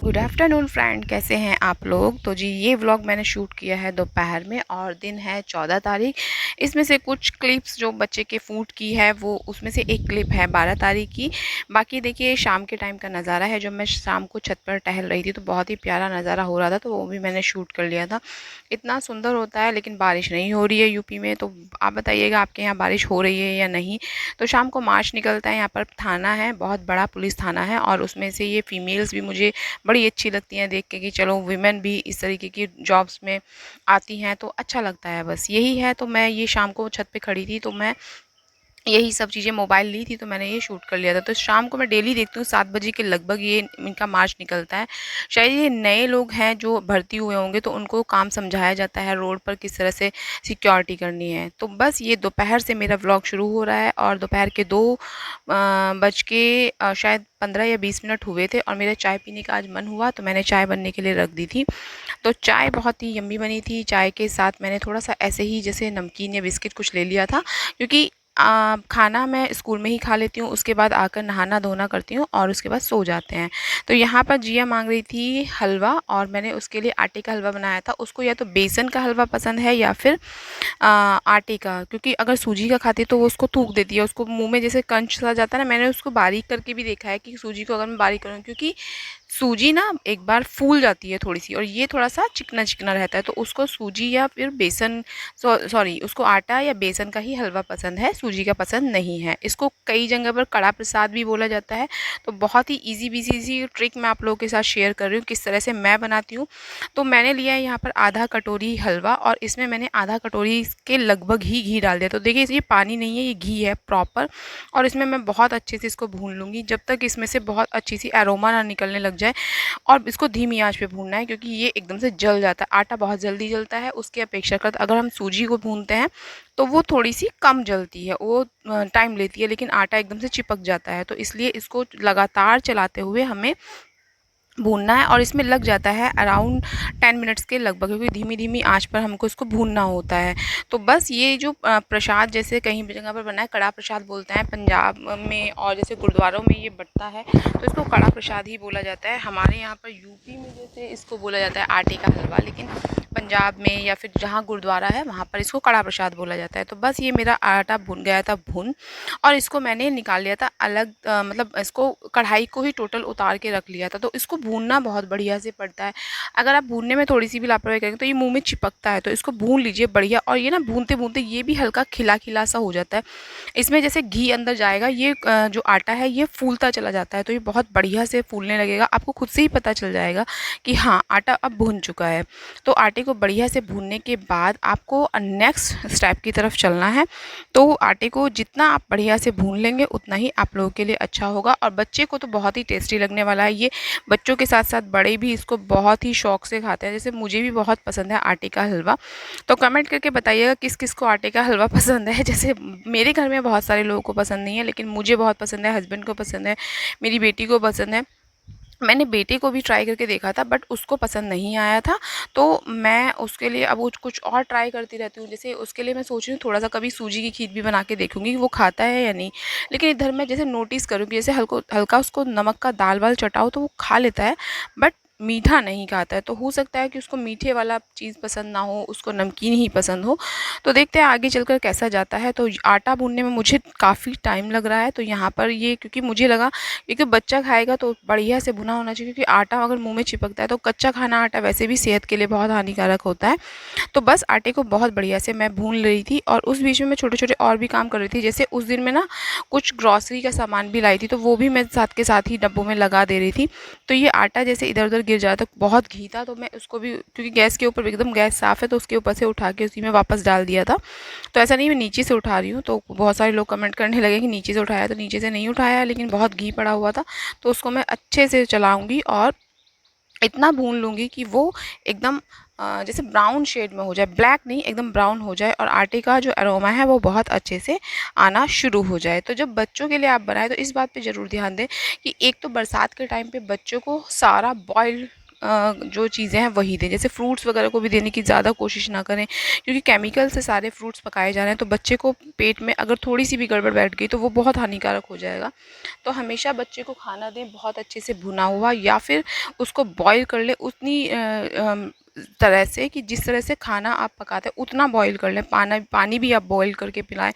Good afternoon friend, कैसे हैं आप लोग। तो जी ये व्लॉग मैंने शूट किया है दोपहर में और दिन है 14 तारीख। इसमें से कुछ क्लिप्स जो बच्चे के फूड की है वो उसमें से एक क्लिप है 12 तारीख की। बाकी देखिए शाम के टाइम का नज़ारा है, जब मैं शाम को छत पर टहल रही थी तो बहुत ही प्यारा नज़ारा हो रहा था, तो वो भी मैंने शूट कर लिया था। इतना सुंदर होता है, लेकिन बारिश नहीं हो रही है यूपी में। तो आप बताइएगा आपके यहाँ बारिश हो रही है या नहीं। तो शाम को मार्च निकलता है, यहाँ पर थाना है, बहुत बड़ा पुलिस थाना है, और उसमें से ये फीमेल्स भी मुझे बड़ी अच्छी लगती हैं देख के कि चलो विमेन भी इस तरीके की जॉब्स में आती हैं तो अच्छा लगता है। बस यही है। तो मैं ये शाम को छत पे खड़ी थी तो मैं यही सब चीज़ें मोबाइल ली थी तो मैंने ये शूट कर लिया था। तो शाम को मैं डेली देखती हूँ 7 बजे के लगभग ये इनका मार्च निकलता है। शायद ये नए लोग हैं जो भर्ती हुए होंगे तो उनको काम समझाया जाता है रोड पर किस तरह से सिक्योरिटी करनी है। तो बस ये दोपहर से मेरा व्लॉग शुरू हो रहा है और दोपहर के 2 बज के शायद 15 या 20 मिनट हुए थे और मेरा चाय पीने का आज मन हुआ तो मैंने चाय बनने के लिए रख दी थी। तो चाय बहुत ही यम्मी बनी थी। चाय के साथ मैंने थोड़ा सा ऐसे ही जैसे नमकीन या बिस्किट कुछ ले लिया था, क्योंकि खाना मैं स्कूल में ही खा लेती हूँ, उसके बाद आकर नहाना धोना करती हूँ और उसके बाद सो जाते हैं। तो यहाँ पर जिया मांग रही थी हलवा और मैंने उसके लिए आटे का हलवा बनाया था। उसको या तो बेसन का हलवा पसंद है या फिर आटे का, क्योंकि अगर सूजी का खाती है तो वो उसको थूक देती है, उसको मुंह में जैसे कंच सा जाता है ना। मैंने उसको बारीक करके भी देखा है कि सूजी को अगर मैं बारीक करूँ, क्योंकि सूजी ना एक बार फूल जाती है थोड़ी सी और ये थोड़ा सा चिकना चिकना रहता है, तो उसको सूजी या फिर बेसन सॉरी उसको आटा या बेसन का ही हलवा पसंद है, सूजी का पसंद नहीं है। इसको कई जगह पर कड़ा प्रसाद भी बोला जाता है। तो बहुत ही ईजी बीजी सी ट्रिक मैं आप लोगों के साथ शेयर कर रही हूँ किस तरह से मैं बनाती हूँ। तो मैंने लिया है यहाँ पर आधा कटोरी हलवा और इसमें मैंने आधा कटोरी के लगभग ही घी डाल दिया। तो देखिए ये पानी नहीं है, ये घी है प्रॉपर। और इसमें मैं बहुत अच्छे से इसको भून लूँगी जब तक इसमें से बहुत अच्छी सी एरोमा ना निकलने लग जाए। और इसको धीमी आंच पे भूनना है, क्योंकि ये एकदम से जल जाता है। आटा बहुत जल्दी जलता है उसकी अपेक्षाकृत अगर हम सूजी को भूनते हैं तो वो थोड़ी सी कम जलती है, वो टाइम लेती है, लेकिन आटा एकदम से चिपक जाता है। तो इसलिए इसको लगातार चलाते हुए हमें भूनना है और इसमें लग जाता है अराउंड 10 मिनट्स के लगभग, क्योंकि धीमी धीमी आंच पर हमको इसको भूनना होता है। तो बस ये जो प्रसाद जैसे कहीं भी जगह पर बना है, कड़ा प्रसाद बोलते हैं पंजाब में, और जैसे गुरुद्वारों में ये बटता है तो इसको कड़ा प्रसाद ही बोला जाता है। हमारे यहाँ पर यूपी में जैसे इसको बोला जाता है आटे का हलवा, लेकिन पंजाब में या फिर जहाँ गुरुद्वारा है वहाँ पर इसको कड़ा प्रसाद बोला जाता है। तो बस ये मेरा आटा भुन गया था भुन, और इसको मैंने निकाल लिया था अलग, मतलब इसको कढ़ाई को ही टोटल उतार के रख लिया था। तो इसको भूनना बहुत बढ़िया से पड़ता है। अगर आप भूनने में थोड़ी सी भी लापरवाही करेंगे तो ये मुंह में चिपकता है, तो इसको भून लीजिए बढ़िया। और ये ना भूनते भूनते ये भी हल्का खिला खिला सा हो जाता है। इसमें जैसे घी अंदर जाएगा ये जो आटा है ये फूलता चला जाता है, तो ये बहुत बढ़िया से फूलने लगेगा। आपको खुद से ही पता चल जाएगा कि हाँ आटा अब भून चुका है। तो आटे को बढ़िया से भूनने के बाद आपको नेक्स्ट स्टेप की तरफ चलना है। तो आटे को जितना आप बढ़िया से भून लेंगे उतना ही आप लोगों के लिए अच्छा होगा, और बच्चे को तो बहुत ही टेस्टी लगने वाला है। ये बच्चों के साथ साथ बड़े भी इसको बहुत ही शौक से खाते हैं, जैसे मुझे भी बहुत पसंद है आटे का हलवा। तो कमेंट करके बताइएगा किस किस को आटे का हलवा पसंद है। जैसे मेरे घर में बहुत सारे लोगों को पसंद नहीं है, लेकिन मुझे बहुत पसंद है, हस्बैंड को पसंद है, मेरी बेटी को पसंद है। मैंने बेटे को भी ट्राई करके देखा था बट उसको पसंद नहीं आया था। तो मैं उसके लिए अब वो कुछ और ट्राई करती रहती हूँ। जैसे उसके लिए मैं सोच रही हूँ थोड़ा सा कभी सूजी की खीर भी बना के देखूँगी कि वो खाता है या नहीं। लेकिन इधर मैं जैसे नोटिस करूँगी जैसे हल्का उसको नमक का दाल वाल चटाओ तो वो खा लेता है, बट मीठा नहीं खाता है। तो हो सकता है कि उसको मीठे वाला चीज़ पसंद ना हो, उसको नमकीन ही पसंद हो। तो देखते हैं आगे चलकर कैसा जाता है। तो आटा भूनने में मुझे काफ़ी टाइम लग रहा है। तो यहाँ पर ये क्योंकि मुझे लगा क्योंकि बच्चा खाएगा तो बढ़िया से भुना होना चाहिए, क्योंकि आटा अगर मुंह में चिपकता है तो कच्चा खाना आटा वैसे भी सेहत के लिए बहुत हानिकारक होता है। तो बस आटे को बहुत बढ़िया से मैं भून रही थी और उस बीच में मैं छोटे छोटे और भी काम कर रही थी। जैसे उस दिन मैं ना कुछ ग्रॉसरी का सामान भी लाई थी तो वो भी मैं साथ के साथ ही डब्बों में लगा दे रही थी। तो ये आटा जैसे इधर उधर गिर जाता, तो बहुत घी था, तो मैं उसको भी क्योंकि गैस के ऊपर एकदम गैस साफ़ है तो उसके ऊपर से उठा के उसी में वापस डाल दिया था। तो ऐसा नहीं मैं नीचे से उठा रही हूँ। तो बहुत सारे लोग कमेंट करने लगे कि नीचे से उठाया, तो नीचे से नहीं उठाया, लेकिन बहुत घी पड़ा हुआ था। तो उसको मैं अच्छे से चलाऊँगी और इतना भून लूँगी कि वो एकदम जैसे ब्राउन शेड में हो जाए, ब्लैक नहीं एकदम ब्राउन हो जाए, और आटे का जो अरोमा है वो बहुत अच्छे से आना शुरू हो जाए। तो जब बच्चों के लिए आप बनाएं तो इस बात पे ज़रूर ध्यान दें कि एक तो बरसात के टाइम पे बच्चों को सारा बॉइल्ड जो चीज़ें हैं वही दें। जैसे फ्रूट्स वगैरह को भी देने की ज़्यादा कोशिश ना करें, क्योंकि केमिकल से सारे फ्रूट्स पकाए जा रहे हैं, तो बच्चे को पेट में अगर थोड़ी सी भी गड़बड़ बैठ गई तो वो बहुत हानिकारक हो जाएगा। तो हमेशा बच्चे को खाना दें बहुत अच्छे से भुना हुआ, या फिर उसको बॉईल कर लें उतनी तरह से कि जिस तरह से खाना आप पकाते हैं उतना बॉईल कर लें। पानी भी आप बॉईल करके पिलाएं।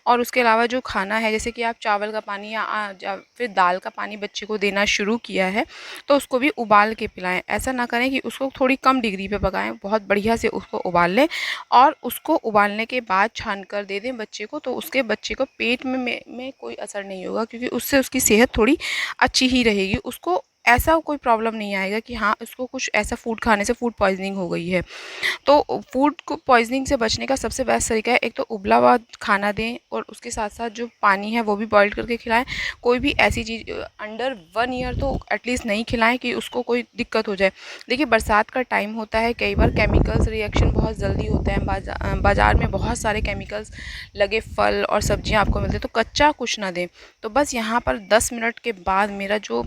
और उसके अलावा जो खाना है, जैसे कि आप चावल का पानी या फिर दाल का पानी बच्चे को देना शुरू किया है, तो उसको भी उबाल के पिलाएं। ऐसा ना करें कि उसको थोड़ी कम डिग्री पे पकाएं, बहुत बढ़िया से उसको उबाल लें और उसको उबालने के बाद छान कर दे दें बच्चे को। तो उसके बच्चे को पेट में कोई असर नहीं होगा, क्योंकि उससे उसकी सेहत थोड़ी अच्छी ही रहेगी। उसको ऐसा कोई प्रॉब्लम नहीं आएगा कि हाँ, उसको कुछ ऐसा फूड खाने से फूड पॉइजनिंग हो गई है। तो फूड को पॉइजनिंग से बचने का सबसे बेस्ट तरीका है, एक तो उबला हुआ खाना दें और उसके साथ साथ जो पानी है वो भी बॉईल करके खिलाएं। कोई भी ऐसी चीज़ अंडर 1 ईयर तो एटलीस्ट नहीं खिलाएं कि उसको कोई दिक्कत हो जाए। देखिए, बरसात का टाइम होता है, कई बार केमिकल्स रिएक्शन बहुत जल्दी होते हैं। बाज़ार में बहुत सारे केमिकल्स लगे फल और सब्जियां आपको मिलते हैं, तो कच्चा कुछ ना दें। तो बस यहाँ पर 10 मिनट के बाद मेरा जो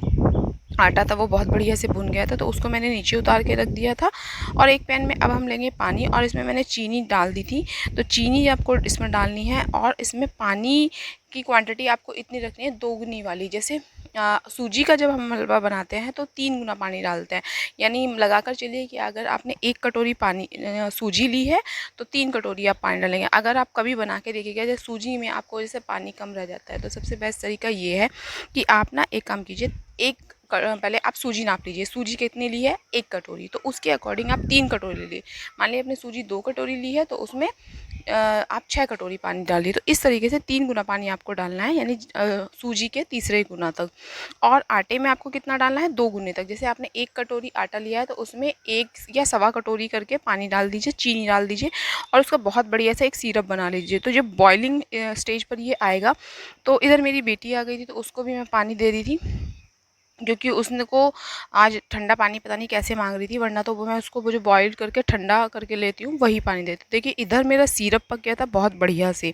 आटा था वो बहुत बढ़िया से भुन गया था, तो उसको मैंने नीचे उतार के रख दिया था। और एक पैन में अब हम लेंगे पानी, और इसमें मैंने चीनी डाल दी थी। तो चीनी आपको इसमें डालनी है, और इसमें पानी की क्वांटिटी आपको इतनी रखनी है, 2 गुनी वाली। जैसे सूजी का जब हम हलवा बनाते हैं तो 3 गुना पानी डालते हैं, यानी लगाकर चलिए कि अगर आपने 1 कटोरी पानी सूजी ली है तो 3 कटोरी आप पानी डालेंगे। अगर आप कभी बना के देखिएगा जैसे सूजी में आपको जैसे पानी कम रह जाता है, तो सबसे बेस्ट तरीका ये है कि आप ना एक काम कीजिए, पहले आप सूजी नाप लीजिए। सूजी कितनी ली है? 1 कटोरी, तो उसके अकॉर्डिंग आप 3 कटोरी ले लीजिए। मान लीजिए आपने सूजी 2 कटोरी ली है, तो उसमें आप 6 कटोरी पानी डालिए। तो इस तरीके से 3 गुना पानी आपको डालना है, यानी सूजी के तीसरे गुना तक। और आटे में आपको कितना डालना है? 2 गुने तक। जैसे आपने 1 कटोरी आटा लिया है, तो उसमें 1 या सवा कटोरी करके पानी डाल दीजिए, चीनी डाल दीजिए, और उसका बहुत बढ़िया सा एक सिरप बना लीजिए। तो जब बॉइलिंग स्टेज पर ये आएगा, तो इधर मेरी बेटी आ गई थी, तो उसको भी मैं पानी दे दी थी, क्योंकि उसने को आज ठंडा पानी पता नहीं कैसे मांग रही थी, वरना तो वो मैं उसको वो जो बॉईल करके ठंडा करके लेती हूँ वही पानी देती हूँ। देखिए, इधर मेरा सिरप पक गया था बहुत बढ़िया से।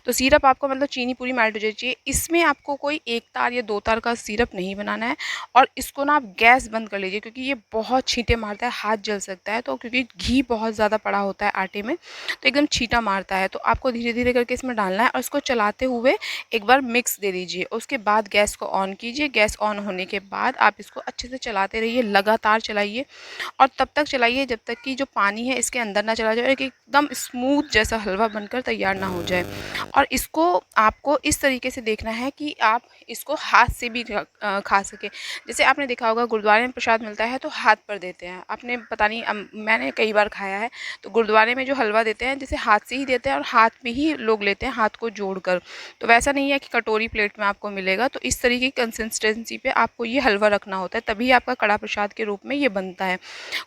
तो सिरप आपको मतलब चीनी पूरी मेल्ट हो जानी चाहिए। इसमें आपको कोई 1 तार या 2 तार का सिरप नहीं बनाना है। और इसको ना आप गैस बंद कर लीजिए, क्योंकि ये बहुत छींटे मारता है, हाथ जल सकता है। तो क्योंकि घी बहुत ज़्यादा पड़ा होता है आटे में, तो एकदम छींटा मारता है। तो आपको धीरे धीरे करके इसमें डालना है, और इसको चलाते हुए एक बार मिक्स दे दीजिए। उसके बाद गैस को ऑन कीजिए। गैस ऑन होने के बाद आप इसको अच्छे से चलाते रहिए, लगातार चलाइए, और तब तक चलाइए जब तक कि जो पानी है इसके अंदर ना चला जाए, और एकदम स्मूथ जैसा हलवा बनकर तैयार ना हो जाए। और इसको आपको इस तरीके से देखना है कि आप इसको हाथ से भी खा सके। जैसे आपने देखा होगा गुरुद्वारे में प्रसाद मिलता है तो हाथ पर देते हैं, आपने पता नहीं, मैंने कई बार खाया है। तो गुरुद्वारे में जो हलवा देते हैं जैसे हाथ से ही देते हैं, और हाथ में ही लोग लेते हैं, हाथ को जोड़कर। तो वैसा नहीं है कि कटोरी प्लेट में आपको मिलेगा। तो इस तरीके की कंसिस्टेंसी पे आपको ये हलवा रखना होता है, तभी आपका कड़ा प्रसाद के रूप में ये बनता है।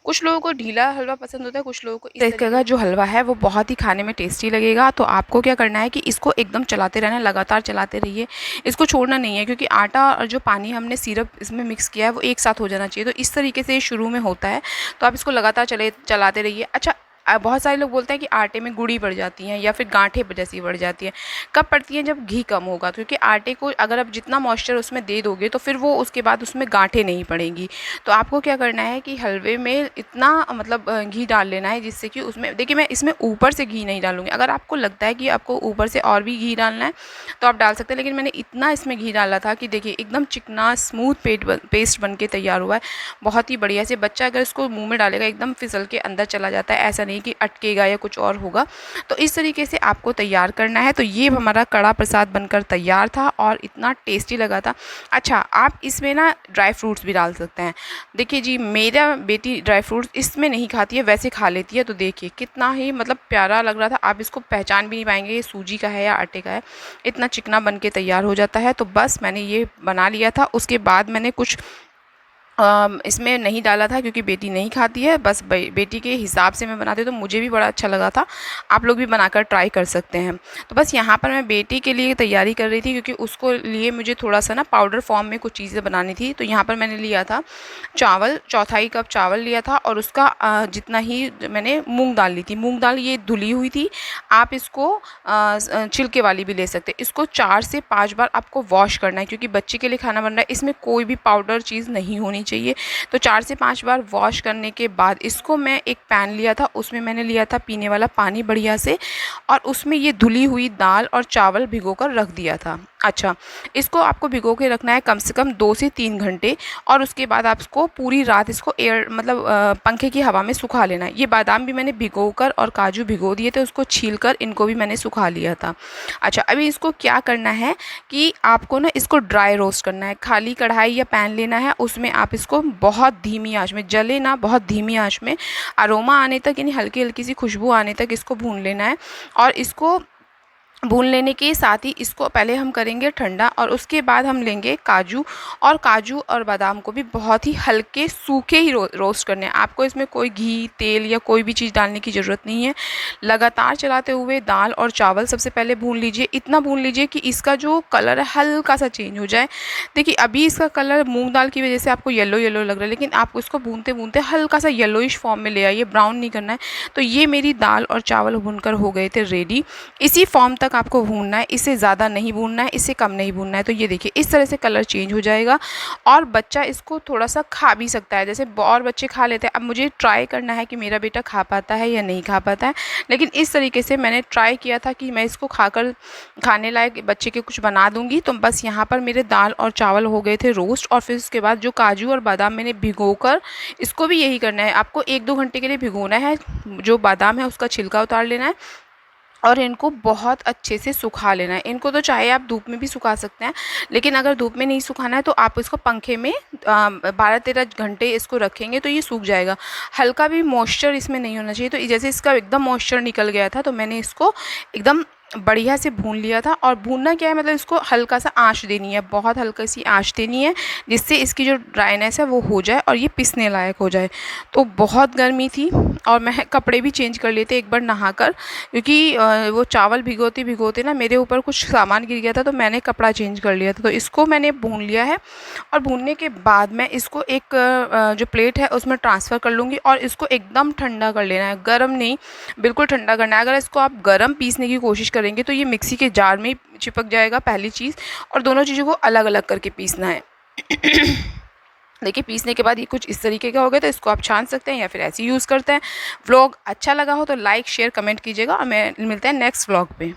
कुछ लोगों को ढीला हलवा पसंद होता है, कुछ लोगों को इस तरीके का जो हलवा है वो बहुत ही खाने में टेस्टी लगेगा। तो आपको क्या करना है कि इसको एकदम चलाते रहना है, लगातार चलाते रहिए, इसको छोड़ना नहीं है, क्योंकि आटा और जो पानी हमने सिरप इसमें मिक्स किया है वो एक साथ हो जाना चाहिए। तो इस तरीके से शुरू में होता है, तो आप इसको लगातार चलाते रहिए। अच्छा, बहुत सारे लोग बोलते हैं कि आटे में गुड़ी पड़ जाती हैं या फिर गांठें जैसी पड़ जाती हैं। कब पड़ती हैं? जब घी कम होगा, क्योंकि आटे को अगर आप जितना मॉइस्चर उसमें दे दोगे तो फिर वो उसके बाद उसमें गांठें नहीं पड़ेंगी। तो आपको क्या करना है कि हलवे में इतना मतलब घी डाल लेना है जिससे कि उसमें, देखिए मैं इसमें ऊपर से घी नहीं डालूँगी। अगर आपको लगता है कि आपको ऊपर से और भी घी डालना है तो आप डाल सकते हैं, लेकिन मैंने इतना इसमें घी डाला था कि देखिए एकदम चिकना स्मूथ पेस्ट बन के तैयार हुआ है, बहुत ही बढ़िया से। बच्चा अगर इसको मुँह में डालेगा एकदम फिसल के अंदर चला जाता है, ऐसा नहीं कि अटकेगा या कुछ और होगा। तो इस तरीके से आपको तैयार करना है। तो ये हमारा कड़ा प्रसाद बनकर तैयार था और इतना टेस्टी लगा था। अच्छा, आप इसमें ना ड्राई फ्रूट्स भी डाल सकते हैं। देखिए जी, मेरा बेटी ड्राई फ्रूट्स इसमें नहीं खाती है, वैसे खा लेती है। तो देखिए कितना ही मतलब प्यारा लग रहा था, आप इसको पहचान भी नहीं पाएंगे ये सूजी का है या आटे का है, इतना चिकना बन के तैयार हो जाता है। तो बस मैंने ये बना लिया था। उसके बाद मैंने कुछ इसमें नहीं डाला था, क्योंकि बेटी नहीं खाती है, बस बेटी के हिसाब से मैं बनाती हूँ। तो मुझे भी बड़ा अच्छा लगा था, आप लोग भी बनाकर ट्राई कर सकते हैं। तो बस यहाँ पर मैं बेटी के लिए तैयारी कर रही थी, क्योंकि उसको लिए मुझे थोड़ा सा ना पाउडर फॉर्म में कुछ चीज़ें बनानी थी। तो यहाँ पर मैंने लिया था चावल, 1/4 कप चावल लिया था, और उसका जितना ही मैंने मूँग दाल ली थी। मूँग दाल ये धुली हुई थी, आप इसको छिलके वाली भी ले सकते हैं। इसको 4 से 5 बार आपको वॉश करना है, क्योंकि बच्चे के लिए खाना बन रहा है, इसमें कोई भी पाउडर चीज़ नहीं होनी चाहिए। तो 4 से 5 बार वॉश करने के बाद इसको मैं एक पैन लिया था, उसमें मैंने लिया था पीने वाला पानी बढ़िया से, और उसमें ये धुली हुई दाल और चावल भिगो कर रख दिया था। अच्छा, इसको आपको भिगो के रखना है कम से कम 2 से 3 घंटे, और उसके बाद आप इसको पूरी रात इसको एयर मतलब पंखे की हवा में सुखा लेना है। ये बादाम भी मैंने भिगोकर और काजू भिगो दिए थे, उसको छीलकर इनको भी मैंने सुखा लिया था। अच्छा, अभी इसको क्या करना है कि आपको ना इसको ड्राई रोस्ट करना है। खाली कढ़ाई या पैन लेना है, उसमें आप इसको बहुत धीमी आँच में, जले ना, बहुत धीमी आँच में अरोमा आने तक, यानी हल्की-हल्की सी खुशबू आने तक इसको भून लेना है। और इसको भून लेने के साथ ही इसको पहले हम करेंगे ठंडा, और उसके बाद हम लेंगे काजू, और काजू और बादाम को भी बहुत ही हल्के सूखे ही रोस्ट करने हैं। आपको इसमें कोई घी, तेल या कोई भी चीज़ डालने की ज़रूरत नहीं है। लगातार चलाते हुए दाल और चावल सबसे पहले भून लीजिए। इतना भून लीजिए कि इसका जो कलर है हल्का सा चेंज हो जाए। देखिए अभी इसका कलर मूँग दाल की वजह से आपको येलो येलो लग रहा है, लेकिन आप इसको भूनते भूनते हल्का सा येलोइश फॉर्म में ले आइए, ब्राउन नहीं करना है। तो ये मेरी दाल और चावल भूनकर हो गए थे रेडी। इसी फॉर्म तक आपको भूनना है, इससे ज़्यादा नहीं भूनना है, इससे कम नहीं भूनना है। तो ये देखिए इस तरह से कलर चेंज हो जाएगा, और बच्चा इसको थोड़ा सा खा भी सकता है, जैसे और बच्चे खा लेते हैं। अब मुझे ट्राई करना है कि मेरा बेटा खा पाता है या नहीं खा पाता है, लेकिन इस तरीके से मैंने ट्राई किया था कि मैं इसको खाकर खाने लायक बच्चे के कुछ बना दूंगी। तो बस यहाँ पर मेरे दाल और चावल हो गए थे रोस्ट, और फिर उसके बाद जो काजू और बादाम मैंने भिगोकर, इसको भी यही करना है, आपको 1-2 घंटे के लिए भिगोना है। जो बादाम है उसका छिलका उतार लेना है, और इनको बहुत अच्छे से सुखा लेना है। इनको तो चाहे आप धूप में भी सुखा सकते हैं, लेकिन अगर धूप में नहीं सुखाना है तो आप इसको पंखे में 12-13 घंटे इसको रखेंगे तो ये सूख जाएगा। हल्का भी मॉइस्चर इसमें नहीं होना चाहिए। तो जैसे इसका एकदम मॉइस्चर निकल गया था, तो मैंने इसको एकदम बढ़िया से भून लिया था। और भूनना क्या है, मतलब इसको हल्का सा आंच देनी है, बहुत हल्की सी आंच देनी है, जिससे इसकी जो ड्राइनेस है वो हो जाए और ये पिसने लायक हो जाए। तो बहुत गर्मी थी, और मैं कपड़े भी चेंज कर लिए थे एक बार नहाकर, क्योंकि वो चावल भिगोते भिगोते ना मेरे ऊपर कुछ सामान गिर गया था, तो मैंने कपड़ा चेंज कर लिया था। तो इसको मैंने भून लिया है, और भूनने के बाद मैं इसको एक जो प्लेट है उसमें ट्रांसफ़र कर लूँगी, और इसको एकदम ठंडा कर लेना है, गर्म नहीं, बिल्कुल ठंडा करना है। अगर इसको आप गर्म पीसने की कोशिश करेंगे तो ये मिक्सी के जार में चिपक जाएगा, पहली चीज़, और दोनों चीज़ों को अलग अलग करके पीसना है। देखिए पीसने के बाद ये कुछ इस तरीके का हो गया, तो इसको आप छान सकते हैं या फिर ऐसे यूज़ करते हैं। व्लॉग अच्छा लगा हो तो लाइक, शेयर, कमेंट कीजिएगा, और मैं मिलते हैं नेक्स्ट व्लॉग पे।